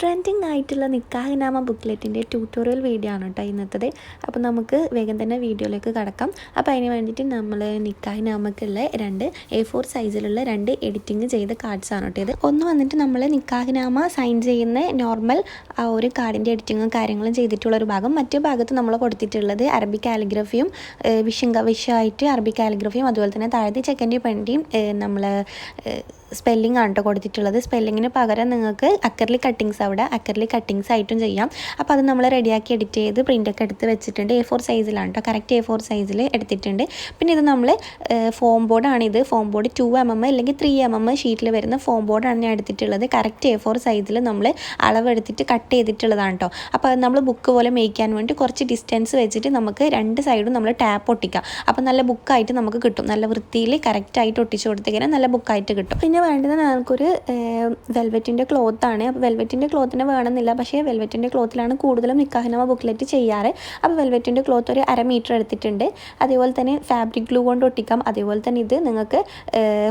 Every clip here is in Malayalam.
ട്രെൻഡിങ് ആയിട്ടുള്ള നിക്കാഹിനാമ ബുക്ക്ലെറ്റിൻ്റെ ട്യൂട്ടോറിയൽ വീഡിയോ ആണ് കേട്ടോ ഇന്നത്തത്. അപ്പോൾ നമുക്ക് വേഗം തന്നെ വീഡിയോയിലേക്ക് കടക്കാം. അപ്പോൾ അതിന് വേണ്ടിയിട്ട് നമ്മൾ നിക്കാഹിനാമക്കുള്ള രണ്ട് A4 സൈസിലുള്ള രണ്ട് എഡിറ്റിംഗ് ചെയ്ത കാർഡ്സ് ആണ് കേട്ടോ ഇത്. ഒന്ന് വന്നിട്ട് നമ്മൾ നിക്കാഹിനാമ സൈൻ ചെയ്യുന്ന നോർമൽ ആ ഒരു കാർഡിൻ്റെ എഡിറ്റിങ്ങും കാര്യങ്ങളും ചെയ്തിട്ടുള്ളൊരു ഭാഗം. മറ്റു ഭാഗത്ത് നമ്മൾ കൊടുത്തിട്ടുള്ളത് അറബിക് കാലിഗ്രഫിയും വിഷായിട്ട് അറബിക് കാലിഗ്രഫിയും അതുപോലെ തന്നെ താഴത്തെ ചെക്കൻ്റെയും പെണ്ണിൻ്റെയും നമ്മൾ സ്പെല്ലിംഗ് ആണ് കേട്ടോ കൊടുത്തിട്ടുള്ളത്. സ്പെല്ലിങ്ങിന് പകരം നിങ്ങൾക്ക് അക്കർലിക് കട്ടിങ്സ് അവിടെ അക്കർലിക് കട്ടിങ്സ് ആയിട്ടും ചെയ്യാം. അപ്പോൾ അത് നമ്മൾ റെഡിയാക്കി എഡിറ്റ് ചെയ്ത് പ്രിൻ്റൊക്കെ എടുത്ത് വെച്ചിട്ടുണ്ട്. A4 സൈസിലാണ് കേട്ടോ, കറക്റ്റ് A4 സൈസിൽ എടുത്തിട്ടുണ്ട്. പിന്നെ ഇത് നമ്മൾ ഫോം ബോർഡാണ്. ഇത് ഫോം ബോർഡ് 2mm അല്ലെങ്കിൽ 3mm ഷീറ്റിൽ വരുന്ന ഫോം ബോർഡാണ് ഞാൻ എടുത്തിട്ടുള്ളത്. കറക്റ്റ് A4 സൈസിൽ നമ്മൾ അളവെടുത്തിട്ട് കട്ട് ചെയ്തിട്ടുള്ളതാണ് കേട്ടോ. അപ്പോൾ അത് നമ്മൾ ബുക്ക് പോലെ മേയ്ക്കാൻ വേണ്ടി കുറച്ച് ഡിസ്റ്റൻസ് വെച്ചിട്ട് നമുക്ക് രണ്ട് സൈഡും നമ്മൾ ടാപ്പ് ഒട്ടിക്കാം. അപ്പോൾ നല്ല ബുക്കായിട്ട് നമുക്ക് കിട്ടും. നല്ല വൃത്തിയിൽ കറക്റ്റായിട്ട് ഒട്ടിച്ച് കൊടുത്തിങ്ങനെ നല്ല ബുക്കായിട്ട് കിട്ടും. പിന്നെ വേണ്ടത് നമുക്കൊരു വെൽവെറ്റിൻ്റെ ക്ലോത്താണ്. അപ്പോൾ വെൽവെറ്റിൻ്റെ ക്ലോത്തിന് വേണമെന്നില്ല, പക്ഷേ വെൽവെറ്റിൻ്റെ ക്ലോത്തിലാണ് കൂടുതലും നിക്കാഹിനാമ ബുക്ക്ലെറ്റ് ചെയ്യാറ്. അപ്പോൾ വെൽവെറ്റിൻ്റെ ക്ലോത്ത് ഒരു 1/2 മീറ്റർ എടുത്തിട്ടുണ്ട്. അതേപോലെ തന്നെ ഫാബ്രിക് ഗ്ലൂ കൊണ്ട് ഒട്ടിക്കാം. അതേപോലെ തന്നെ ഇത് നിങ്ങൾക്ക്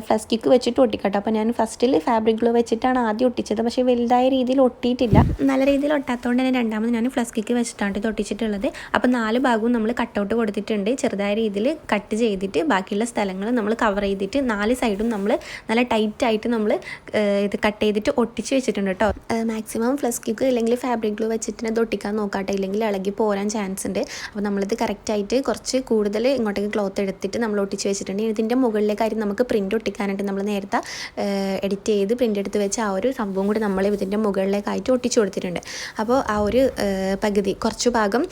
ഫ്ലസ്റ്റിക്ക് വെച്ചിട്ട് ഒട്ടിക്കട്ടോ. അപ്പോൾ ഞാൻ ഫസ്റ്റിൽ ഫാബ്രിക് ഗ്ലൂ വെച്ചിട്ടാണ് ആദ്യം ഒട്ടിച്ചത്, പക്ഷേ വലുതായ രീതിയിൽ ഒട്ടിയിട്ടില്ല. നല്ല രീതിയിൽ ഒട്ടാത്തതുകൊണ്ട് തന്നെ രണ്ടാമത് ഞാൻ ഫ്ലസ്റ്റിക്ക് വെച്ചിട്ടാണ് ഇത് ഒട്ടിച്ചിട്ടുള്ളത്. അപ്പോൾ 4 ഭാഗവും നമ്മൾ കട്ടൗട്ട് കൊടുത്തിട്ടുണ്ട്. ചെറുതായ രീതിയിൽ കട്ട് ചെയ്തിട്ട് ബാക്കിയുള്ള സ്ഥലങ്ങൾ നമ്മൾ കവർ ചെയ്തിട്ട് 4 സൈഡും നമ്മൾ നല്ല ടൈറ്റായിട്ട് നമ്മൾ ഇത് കട്ട് ചെയ്തിട്ട് ഒട്ടിച്ച് വെച്ചിട്ടുണ്ട് കേട്ടോ. മാക്സിമം ഫ്ലസ്റ്റിക്ക് അല്ലെങ്കിൽ ഫാബ്രിക് ഗ്ലൂ വെച്ചിട്ട് അത് ഒട്ടിക്കാൻ നോക്കാട്ടെ, ഇല്ലെങ്കിൽ ഇളകി പോരാൻ ചാൻസ് ഉണ്ട്. അപ്പോൾ നമ്മളിത് കറക്റ്റായിട്ട് കുറച്ച് കൂടുതൽ ഇങ്ങോട്ടേക്ക് ക്ലോത്ത് എടുത്തിട്ട് നമ്മൾ ഒട്ടിച്ച് വെച്ചിട്ടുണ്ട്. ഇതിൻ്റെ മുകളിലേക്കായിട്ട് നമുക്ക് പ്രിൻ്റ് ഒട്ടിക്കാനായിട്ട് നമ്മൾ നേരത്തെ എഡിറ്റ് ചെയ്ത് പ്രിൻ്റ് എടുത്ത് വെച്ച് ആ ഒരു സംഭവം കൂടി നമ്മൾ ഇതിൻ്റെ മുകളിലേക്കായിട്ട് ഒട്ടിച്ച് കൊടുത്തിട്ടുണ്ട്. അപ്പോൾ ആ ഒരു പകുതി കുറച്ച് ഭാഗം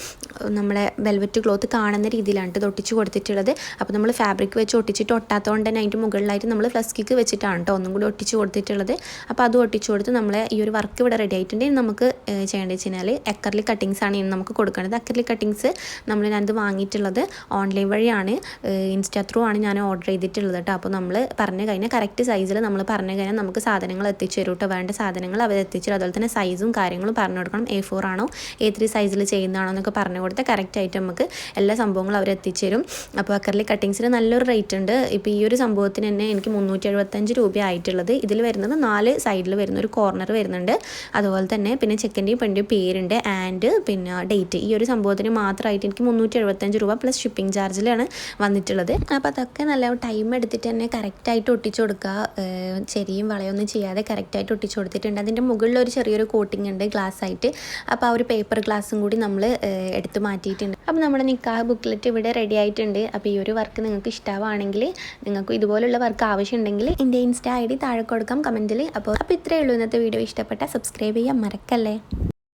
നമ്മളെ വെൽവെറ്റ് ക്ലോത്ത് കാണുന്ന രീതിയിലാണ് ഇത് ഒട്ടിച്ച് കൊടുത്തിട്ടുള്ളത്. അപ്പോൾ നമ്മൾ ഫാബ്രിക് വെച്ച് ഒട്ടിച്ചിട്ട് ഒട്ടാത്തതുകൊണ്ട് തന്നെ അതിൻ്റെ മുകളിലായിട്ട് നമ്മൾ ഫ്ലസ്റ്റിക്ക് വെച്ചിട്ടാണ് കേട്ടോ ഒന്നും കൂടി ഒട്ടിച്ച് കൊടുത്തിട്ടുള്ളത്. അപ്പോൾ അതും ഒട്ടിച്ച് കൊടുത്ത് നമ്മളെ ഈ ഒരു വർക്ക് ഇവിടെ റെഡി ആയിട്ടുണ്ട്. നമുക്ക് ചെയ്യേണ്ടത് വെച്ച് കഴിഞ്ഞാൽ അക്കർലിക് കട്ടിങ്സ് ആണ് ഇനി നമുക്ക് കൊടുക്കേണ്ടത്. അക്കർലിക് കട്ടിങ്സ് ഞാനത് വാങ്ങിയിട്ടുള്ളത് ഓൺലൈൻ വഴിയാണ്, ഇൻസ്റ്റാ ത്രൂ ആണ് ഞാൻ ഓർഡർ ചെയ്തിട്ടുള്ളത് കേട്ടോ. അപ്പോൾ നമ്മൾ പറഞ്ഞു കഴിഞ്ഞാൽ കറക്റ്റ് സൈസിൽ നമ്മൾ പറഞ്ഞു കഴിഞ്ഞാൽ നമുക്ക് സാധനങ്ങൾ എത്തിച്ചു തരും കേട്ടോ. വേണ്ട സാധനങ്ങൾ അവർ എത്തിച്ചു. അതുപോലെ തന്നെ സൈസും കാര്യങ്ങളും പറഞ്ഞു കൊടുക്കണം. A4 ആണോ A3 സൈസിൽ ചെയ്യുന്നതാണോ എന്നൊക്കെ പറഞ്ഞു കൊടുത്താൽ കറക്റ്റായിട്ട് നമുക്ക് എല്ലാ സംഭവങ്ങളും അവർ എത്തിച്ചു തരും. അപ്പോൾ അക്കർലിക് കട്ടിങ്സിന് നല്ലൊരു റേറ്റ് ഉണ്ട്. ഇപ്പോൾ ഈ ഒരു സംഭവത്തിന് തന്നെ എനിക്ക് 375 രൂപ ആയിട്ടുള്ളത്. ഇതിൽ വരുന്നത് 4 സൈഡിൽ വരുന്ന ഒരു കോർണർ വരുന്നുണ്ട്. അതുപോലെ തന്നെ പിന്നെ ചെക്കൻ്റെയും പെണ്ണിൻ്റെയും പേരുണ്ട് ആൻഡ് പിന്നെ ഡേറ്റ്. ഈ ഒരു സംഭവത്തിന് മാത്രമായിട്ട് എനിക്ക് 375 രൂപ പ്ലസ് ഷിപ്പിംഗ് ചാർജിലാണ് വന്നിട്ടുള്ളത്. അപ്പോൾ അതൊക്കെ നല്ല ടൈം എടുത്തിട്ട് തന്നെ കറക്റ്റായിട്ട് ഒട്ടിച്ചു കൊടുക്കുക. ചെരിയും വളയൊന്നും ചെയ്യാതെ കറക്റ്റായിട്ട് ഒട്ടിച്ചു കൊടുത്തിട്ടുണ്ട്. അതിൻ്റെ മുകളിൽ ഒരു ചെറിയൊരു കോട്ടിംഗ് ഉണ്ട് ഗ്ലാസ് ആയിട്ട്. അപ്പോൾ ആ ഒരു പേപ്പർ ഗ്ലാസും കൂടി നമ്മൾ എടുത്ത് മാറ്റിയിട്ടുണ്ട്. അപ്പോൾ നമ്മുടെ നിക്കാഹ് ബുക്ക്ലെറ്റ് ഇവിടെ റെഡി ആയിട്ടുണ്ട്. അപ്പോൾ ഈ ഒരു വർക്ക് നിങ്ങൾക്ക് ഇഷ്ടമാണെങ്കിൽ, നിങ്ങൾക്ക് ഇതുപോലുള്ള വർക്ക് ആവശ്യമുണ്ടെങ്കിൽ എൻ്റെ ഇൻസ്റ്റാ ID താഴെ കൊടുക്കാം കമൻറ്റിൽ. അപ്പോൾ ഇത്രയേ ഉള്ളൂ ഇന്നത്തെ വീഡിയോ. ഇഷ്ടപ്പെട്ടാൽ സബ്സ്ക്രൈബ് ചെയ്യാൻ മറക്കല്ലേ.